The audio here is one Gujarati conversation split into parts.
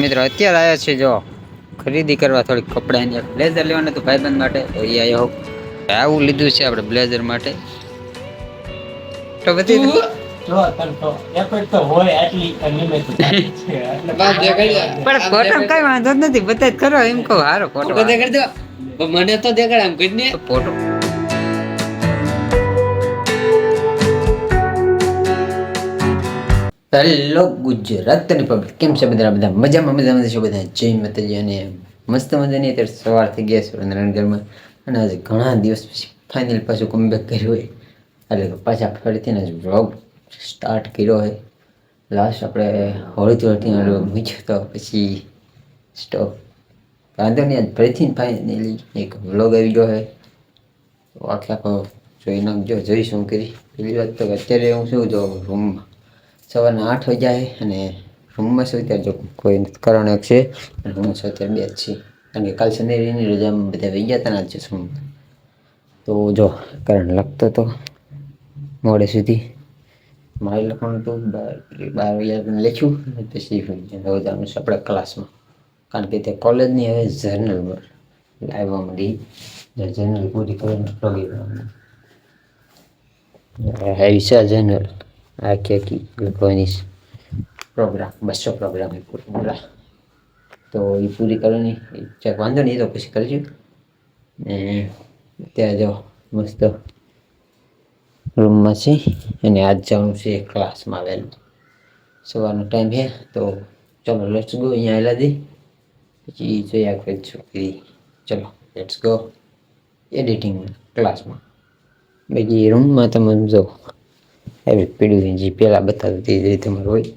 મિત્રો અત્યારે આવ્યા છે જો ખરીદી કરવા થોડીક કપડાની બ્લેઝર લેવાનું હતું ભાઈબંધ માટે તો એ આવ્યો આવું લીધું છે આપણે બ્લેઝર માટે તો બધી પણ ફોટો કઈ વાંધો નથી બધા જ કરો એમ કહું હારો ફોટો દેખાડ દો મને તો દેખાડ આમ કઈ ફોટો હેલો ગુજરાતની પબ્લિક કેમ છે બધા મજામાં છે બધા જય માતાજી અને મસ્ત મજાની અત્યારે સવાર થઈ ગયા છે નરેન્દ્રમાં અને આજે ઘણા દિવસ પછી ફાઇનલ પાછું કમબેક કર્યું હોય એટલે પાછા ફરીથી જ વ્લોગ સ્ટાર્ટ કર્યો હોય લાસ્ટ આપણે હોળી ધૂળેટી મૂક્યો તો પછી સ્ટોપ વાંધો નહીં આજ ફરીથી ફાઇનલી એક વ્લોગ આવી ગયો હોય તો આખો જોઈ નાખજો જોઈ શું કરી પેલી વાત તો અત્યારે હું શું જો રૂમમાં સવારના 8 વાગ્યા અને રૂમમાં શું ત્યારે જો કોઈ કારણ છે અને હું છું અત્યારે બે જ છીએ કારણ કે કાલ શનિની રજામાં બધા વહી ગયા હતા આજે શું તો જો કારણ લખતો તો મોડે સુધી મારે લખવાનું તો 12 વાગ્યા લખ્યું અને પછી જવાનું છે આપણા ક્લાસમાં કારણ કે તે કોલેજની હવે જર્નલ લાવવા માંડી જર્નલ પૂરી કરવાનું પ્રોગ્રામ હેવી છે જર્નલ આખી કોઈની પ્રોગ્રામ 200 પ્રોગ્રામ એ પૂરી બોલા તો એ પૂરી કરવાની ચેક વાંધો નહીં તો પછી કરજો ને ત્યાં જો મસ્ત રૂમમાં છે અને આજ જવાનું છે ક્લાસમાં આવેલું સવારનો ટાઈમ છે તો ચલો લેટ્સ ગો અહીંયા આવેલા દઈ પછી જોઈએ આખી છોકરી ચલો લેટ્સ ગો એડિટિંગ ક્લાસમાં બાકી રૂમમાં તમે જો એવી પીડ્યું જે પહેલાં બતાવતી જે તમારું હોય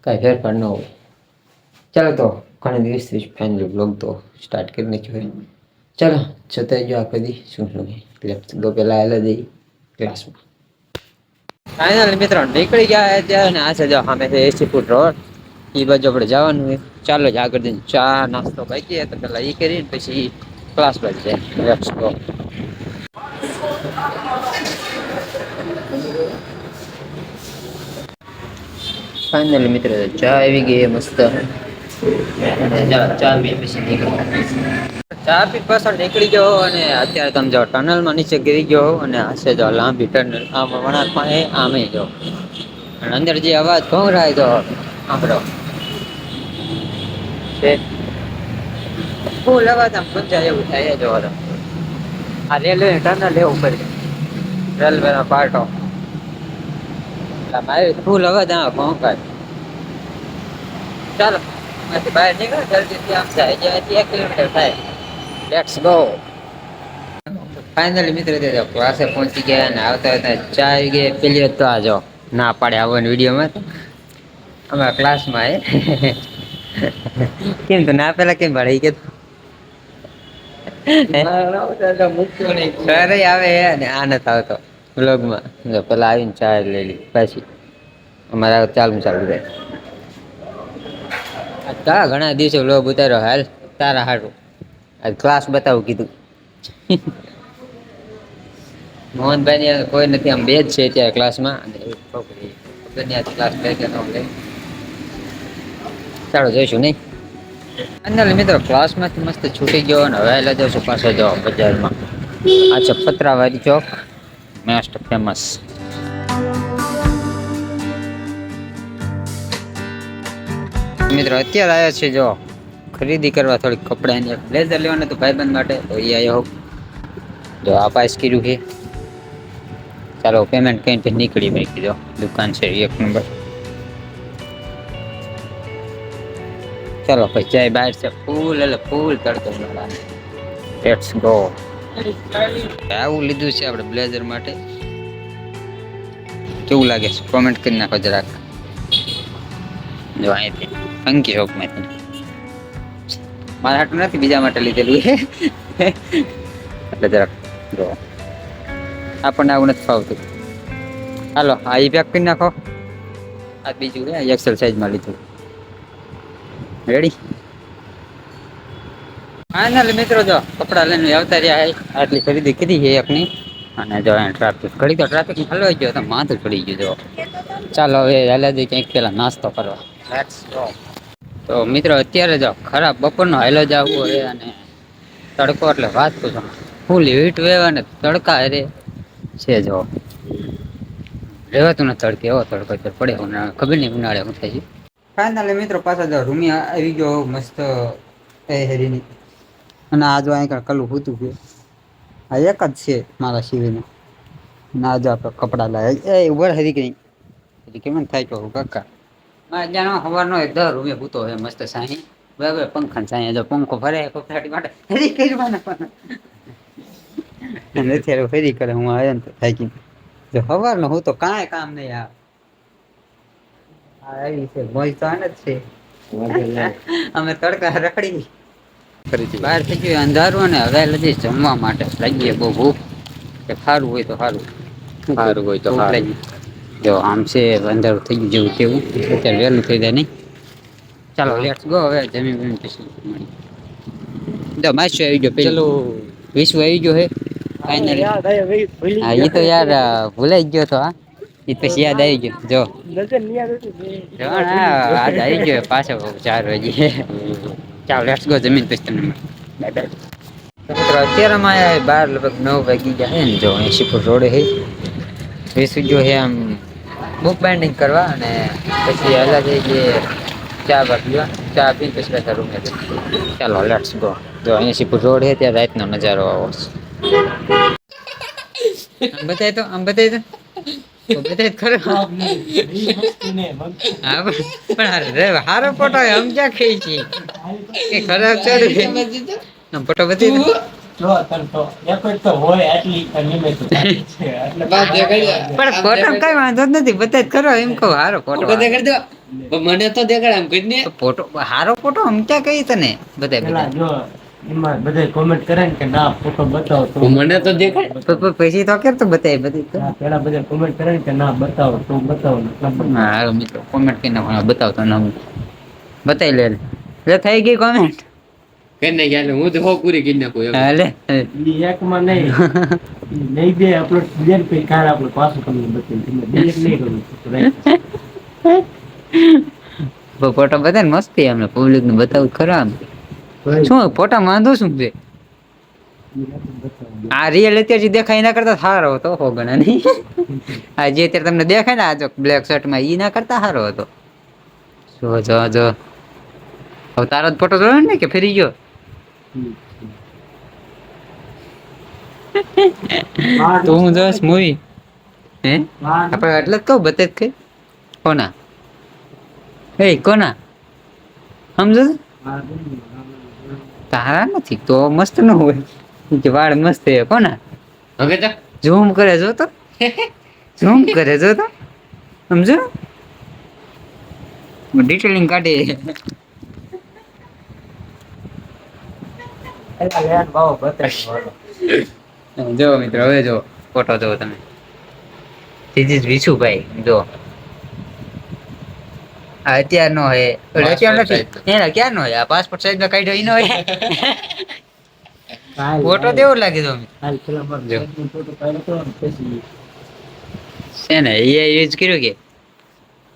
કાંઈ ફેરફાર ન હોય ચાલો તો ઘણા દિવસથી ફાઇનલ બ્લોગ તો સ્ટાર્ટ કરી નાખ્યો હોય ચાલો છતાંય જો આ બધી શું લેટ્સ ગો પહેલાં આવેલા જઈ ક્લાસમાં ફાઇનલ મિત્રો નીકળી ગયા અત્યારે ને આ છે જો સામે છે એસી ફૂટ રોડ એ બાજુ આપણે જવાનું હોય ચાલો જ આગળ જઈને ચા નાસ્તો બાકી તો પહેલાં એ કરીને પછી ક્લાસ બાજુ જાય લેટ્સ ગો ફાઇનલી મિત્રો ચા આવી ગઈ મસ્ત ચા પી પછી ચા પી પાછળ નીકળી ગયો અને અત્યારે તમે જો ટનલમાં નીચે ગીરી ગયો અને હશે જો લાંબી ટનલ આમ વણાટમાં એ આમે જો અને અંદર જે અવાજ ઘોંઘરાય તો સાંભળો ફૂલ અવાજ આમ પંચાય એવું થાય જો આ રેલવે ટનલ એવું પડે રેલવેનો પાર્ટો મારે ફૂલ અવાજ આવે ઘોંઘાય ચાલો માંથી બહાર નીકળો જલ્દીથી આમ જાય 1 કિલોમીટર થાય લેટ્સ ગો ફાઇનલી મિત્રો ક્લાસે પહોંચી ગયા અને આવતા આવતા ચા આવી ગઈ પેલી વાત તો આ જો ના પાડે આવવાની વિડીયોમાં અમારા ક્લાસમાં કેમ તો ના પેલા કેમ ભાડે કે સર આવે અને આ નથી આવતો વ્લોગમાં પેલા આવીને ચા લઈ લી પછી અમારા ચાલુ રહે ઘણા દિવસે વ્લોગ ઉતાર્યો હાલ તારા હારું આજ ક્લાસ બતાવું કીધું મોહનભાઈ ની કોઈ નથી આમ બે જ છે ત્યાં ક્લાસમાં અને છોકરી ક્લાસ ચાલો જોઈશું નહીં ફાઇનલી મિત્રો ક્લાસમાંથી મસ્ત છૂટી ગયો અને હવે લઈ જાઉં છું પાછો જાઓ બજારમાં આ છે પતરાવાળી ચોક મોસ્ટ ફેમસ મિત્રો અત્યારે આવ્યા છે જો ખરીદી કરવા થોડીક કપડાની બ્લેઝર લેવાનું હતું ભાઈબંધ માટે તો એ આવ્યો જો આ પાસ કર્યું છે ચાલો પેમેન્ટ કઈ નીકળી ભાઈ કીધો દુકાન છે 1 નંબર ચાલો ભાઈ જાય બહાર છે ફૂલ એટલે ફૂલ તડકો લેટ્સ ગો આવું લીધું છે આપણે બ્લેઝર માટે કેવું લાગે છે કોમેન્ટ કરી નાખો જરાક જો અહીંથી અંકી શોપમાંથી મારા હાટું નથી બીજા માટે લીધેલું એટલે જરાક જો આપણને આવું નથી ફાવતું હાલો આ ઈ પેક કરી નાખો આ બીજું એક્સેલ સાઇઝમાં લીધું રેડી ફાઇનલ મિત્રો જો કપડા લઈને આવતા રહ્યા આટલી ખરીદી કરી છે એકની અને જો ટ્રાફિક ઘડી તો ટ્રાફિક હલવાઈ ગયો તો માથું ચડી ગયું જો ચાલો હવે હાલે દે ક્યાંક પેલા નાસ્તો કરવા લેટ્સ ગો તો મિત્રો અત્યારે જો ખરાબ બપોરનો હાઈલો જ આવવો હોય અને તડકો એટલે વાત પૂછો ફૂલ હીટ વેવ અને તડકા અરે છે જો રેવાતું નથી તડકે એવો તડકો પડે ખબર નઈ ઉનાળે હું થાય છે. ફાઇનલી મિત્રો પાછા જાવ રૂમી આવી ગયો મસ્ત એ હેરીની અને આ જો અહીં કલું હતું કે આ એક જ છે મારા સિવાયનું ના જો આપડે કપડા લાય એ ઉભર હરી કઈ કેમ થાય કે કાકા જાણ હવાર નો દર રૂમે ભૂતો હોય મસ્ત સાહી બરાબર પંખા સાંઈ જો પંખો ફરે ફફડાટી માટે નથી ફેરી કરે હું આવ્યો ને તો થાકી જો હવાર ન હું તો કાંઈ કામ નહી આ હા એ છે ભોય તો આને જ છે અમે તડકા રખડી બહાર થઈ ગયું અંધારું ને હવે લજી જમવા માટે લાગીએ બહુ ભૂખ કે સારું હોય તો સારું સારું હોય તો લાગી જો આમ છે અંધારું થઈ ગયું જેવું તેવું અત્યારે વહેલું થઈ જાય નઈ ચાલો લેટ્સ ગો હવે જમી પછી તો માસ્ટર આવી ગયો પેલો વિશ્વ આવી ગયો હે ફાઇનલી હા એ તો યાર ભૂલાઈ ગયો તો હા એ પછી યાદ આવી ગયો જો આજ આવી ગયો પાછો 4 વાગે ચાલો લેટ્સ ગો જમીન પછી તમને બાય બાય મિત્રો અત્યારે માં બાર લગભગ 9 વાગી ગયા હે ને જો 80 ફૂટ રોડ હે વિશ્વ જો હે આમ બુક બાઇન્ડિંગ કરવા અને પછી હલા જઈ ગયે ચા પીવા ચા પીને પછી પાછા રૂમે ચાલો લેટ્સ ગો જો 80 ફૂટ રોડ હે ત્યાં રાતનો નજારો આવો બતાય તો આમ બતાય તો બતાય ખરો હા પણ હારો ફોટો આમ ક્યાં ખઈ છે કે ખરાબ ચડે આમ ફોટો બતાય તો તો હોય આટલી પણ ફોટો કઈ વાંધો નથી બતાય ખરો એમ કહો હારો ફોટો દેખાડ દો મને તો દેખાડ આમ કઈ ને ફોટો હારો ફોટો આમ ક્યાં કહી તને બતાય જો એમાં બધા કોમેન્ટ કરે ને કે ના ફોટો બતાવો તો મને તો દેખાય પછી તો કેમ તો બતાય બધી પેલા બધા કોમેન્ટ કરે ને કે ના બતાવો તો બતાવો હા મિત્રો કોમેન્ટ કરીને બતાવતો ના બતાવી લે લે થઈ ગઈ કોમેન્ટ કે નહીં યાર હું તો હો પૂરી કરી નાખું હાલે એક માં નહીં નહીં દે અપલોડ બીજા પે કાર આપણે પાછું તમને બતાવી ડિલીટ નહીં કરું ફોટો બતાય ને મસ્તી અમને પબ્લિક ને બતાવું ખરા શું ફોટા વાંધો શું છે આ રિયલ અત્યારે દેખાય ના કરતા સારો હતો હો ગણા નહીં આ જે અત્યારે તમને દેખાય ને આ જો બ્લેક શર્ટ માં ઈ ના કરતા સારો હતો જો હવે તારો ફોટો જોયો ને કે ફરી ગયો તો હું જોઈશ મૂવી હે આપણે એટલે જ કહું બતે જ કઈ કોના એ કોના સમજો તારા નથી તો મસ્ત ન હોય વાળ મસ્ત છે કોના હવે ઝૂમ કરે જો તો ઝૂમ કરે જો તો સમજો ડિટેલિંગ કાઢી જો મિત્રો હવે જો ફોટો જો તમે સીધી વિશુભાઈ જો અત્યાર નો હે અત્યાર નથી એના ક્યાં નો હે આ પાસપોર્ટ સાઈઝ માં કાઢ્યો ઈનો હે ફોટો દેવો લાગે તો છે ને એ યુઝ કર્યો કે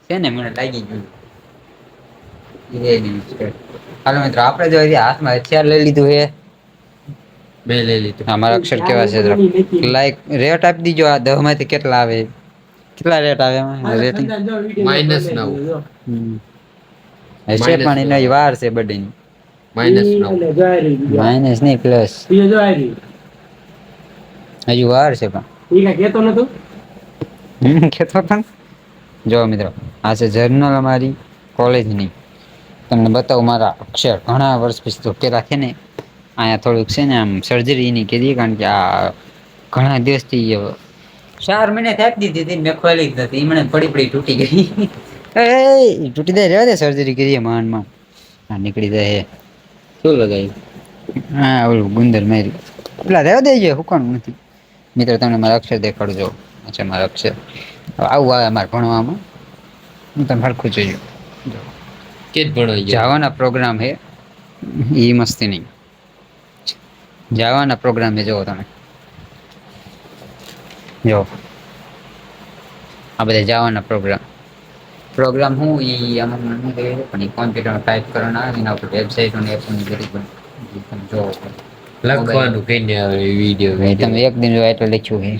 છે ને મને લાગી ગયું હાલો મિત્રો આપણે જો હાથમાં હથિયાર લઈ લીધું હે બે લઈ લીધું અમારા અક્ષર કેવા છે લાઈક રેટ આપી દીજો આ 10 માંથી કેટલા આવે કેટલા રેટ આવે રેટિંગ -9 હશે પણ એનો વાર છે બડી -9 માઇનસ નહીં પ્લસ હજુ વાર છે પણ ઠીક કેતો નતો કેતો પણ જો મિત્રો આ છે જર્નલ અમારી કોલેજની તમને બતાવું મારા અક્ષર ઘણા વર્ષ પછી તો પેલા છે ને અહીંયા થોડુંક છે ને આમ સર્જરી ની કીધી કારણ કે આ ઘણા દિવસથી 4 મહિને થાપી દીધી હતી મેં ખોલી જ નથી મને પડી તૂટી ગઈ એ તૂટી જાય રહેવા દે સર્જરી કરી માંડ હા નીકળી જાય શું લગાવ્યું હા ઓલું ગુંદર મારી પેલા રહેવા દેજો હુકવાનું નથી મિત્રો તમને મારા અક્ષર દેખાડજો અચ્છા મારા અક્ષર આવું આવે મારે ભણવામાં હું તમે હરખું જોયું કે જ ભણો જવાના પ્રોગ્રામ હે એ મસ્તી નહીં જવાના પ્રોગ્રામ હે જોવો તમે જો આ બધા જવાના પ્રોગ્રામ પ્રોગ્રામ હું ઈ અમને નથી ખબર પણ ઈ કોમ્પ્યુટર ટાઈપ કરવાનું આવે એના ઉપર વેબસાઇટ અને એપ ની બધી તમે જો લખવાનું કઈને આવે વિડીયો તમે એક દિન જો એટલે લખ્યું હે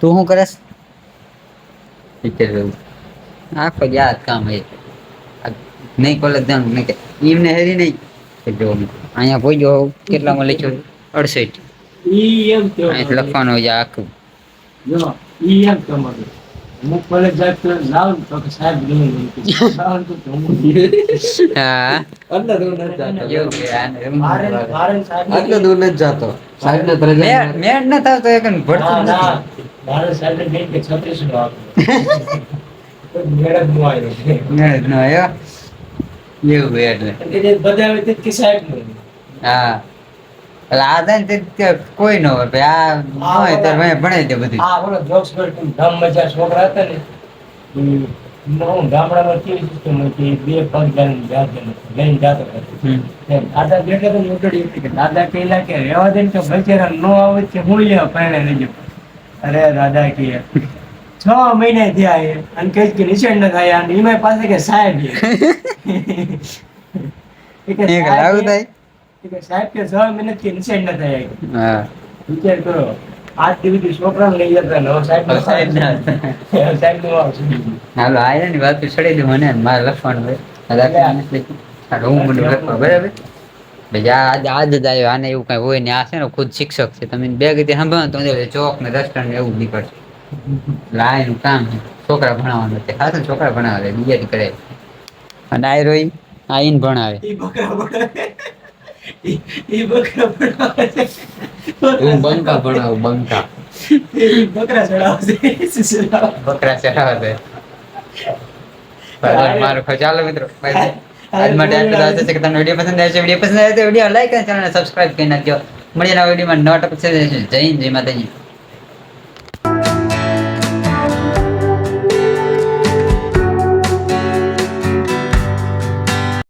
તું શું કરસ પિક્ચર જોઉં આખો યાદ કામ હે નહીં કોલેજ જાણ નહીં કે એમને હેરી નહીં કે જો અહીંયા કોઈ જો કેટલામાં લખ્યું 68 ઈ એમ કેવું અહીં લખવાનું હોય આખું જો ઈ એમ તમારું હું કોલેજ જાતો લાવ તો કે સાહેબ નહીં લાવ તો હું હા આટલા દૂર નથી જાતો એવું કે આને એમ મારે મારે સાહેબ આટલા દૂર નથી જાતો સાહેબ ને પ્રજા મેળ ન થાવ તો એક ભરતું જ ના નથી મારે સાહેબ ને કે 36 નો આપો મેડમ નો આવ્યો મેળ જ ન આવ્યો એવું હે એટલે કે જે બધા આવે તે કે સાહેબ નો હા એટલે આ થાય ને તે કોઈ ન હોય ભાઈ આ હોય ત્યારે ભાઈ ભણાઈ દે બધું આ બોલો જોક્સ પર ગામ મજા છોકરા હતા ને હું ગામડામાં કેવી સિસ્ટમ હતી બે પગ લઈને જાતો હતો દાદા બેઠા તો મોટડી હતી કે દાદા કહેલા કે રહેવા દે ને તો બચેરા નો આવે છે હું લેવા પહેણે લેજો અરે દાદા કે 6 મહિના થયા છે અને કઈ કે નિશાન ન થાય અને એમાં પાસે કે સાહેબ છે. એ કે એક લાવું થાય કે સાહેબ કે 6 મહિના થી નિશાન ન થાય હા વિચાર કરો આજ દિવસથી છોકરાને લઈ જતા ને હવે સાહેબ સાહેબ ના સાહેબ નું આવશે હાલો આયા ની વાત ચડી દઉં મને મારે લખવાનું હોય હું મને લખવા બરાબર ભાઈ આજ જ આવ્યો આને એવું કઈ હોય ને આ છે ને ખુદ શિક્ષક છે તમે બે ગતિ સાંભળો તો ચોક ને રસ્તા ને એવું નીકળશે એટલે આ એનું કામ છે છોકરા ભણાવવાનું છે ખાસ છોકરા ભણાવે બીજા કરે અને આ રોઈ આ ઈન ભણાવે ઈ બકરા ભણાવે ઈ બકરા ભણાવે હું બંકા ભણાવું બંકા ઈ બકરા ચડાવશે બકરા ચરાવે મારો ચાલો મિત્રો આજ માટે આટલું આવશે કે તમને વિડીયો પસંદ આવે છે વિડીયો પસંદ આવે તો વિડીયો લાઈક અને ચેનલને સબસ્ક્રાઇબ કરી નાખજો મળીએ નવા વિડીયોમાં નવા ટોપિક સાથે જય હિન્દ જય માતાજી